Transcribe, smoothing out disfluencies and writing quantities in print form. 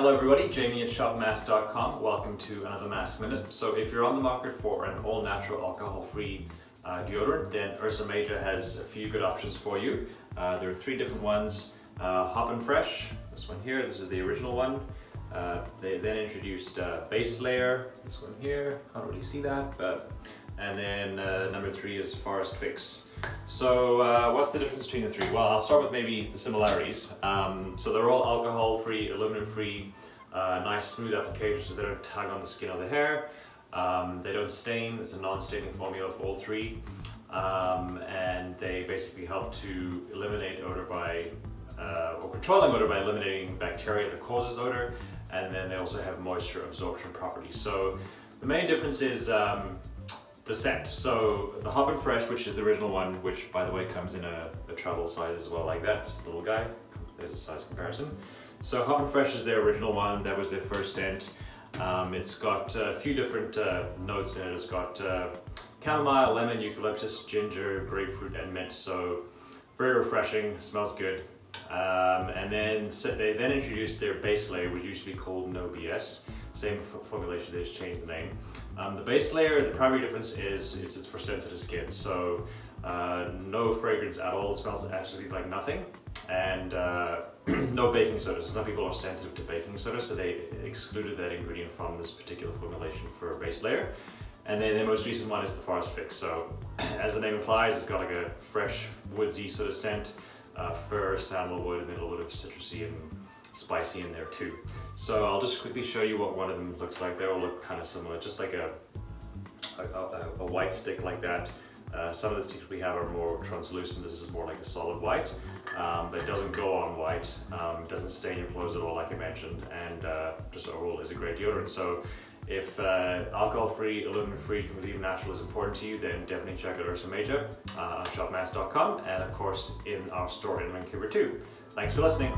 Hello everybody, Jamie at shopmasc.com. Welcome to another MASC Minute. So if you're on the market for an all-natural alcohol-free deodorant, then Ursa Major has a few good options for you. There are three different ones. Hoppin Fresh, this one here, this is the original one. They then introduced base layer, this one here, can't really see that, and then number 3 is Forest Fix. So what's the difference between the three? Well, I'll start with maybe the similarities. So they're all alcohol-free, aluminum-free, nice smooth applicators so they don't tug on the skin or the hair. They don't stain, it's a non-staining formula for all three. And they basically help to eliminate odor by, or controlling odor by eliminating bacteria that causes odor. And then they also have moisture absorption properties. So the main difference is the scent. So the Hoppin Fresh, which is the original one, which by the way comes in a travel size as well, like that, it's a little guy. There's a size comparison. So Hoppin Fresh is their original one, that was their first scent. It's got a few different notes in it. It's got chamomile, lemon, eucalyptus, ginger, grapefruit, and mint. So very refreshing, smells good. And then they then introduced their base layer, which used to be called No BS. Same formulation, they just changed the name. The base layer, the primary difference is it's for sensitive skin. So no fragrance at all, it smells absolutely like nothing. And no baking soda. So some people are sensitive to baking soda, so they excluded that ingredient from this particular formulation for a base layer. And then the most recent one is the Forest Fix. So as the name implies, it's got like a fresh, woodsy sort of scent. Fir, sandalwood, and then a little bit of citrusy and spicy in there too. So I'll just quickly show you what one of them looks like. They all look kind of similar, just like a white stick like that. Some of the sticks we have are more translucent. This is more like a solid white, but it doesn't go on white. It doesn't stain your clothes at all, like I mentioned, and just overall is a great deodorant. So if alcohol-free, aluminum-free, completely natural is important to you, then definitely check out Ursa Major on shopmasc.com and of course in our store in Vancouver too. Thanks for listening.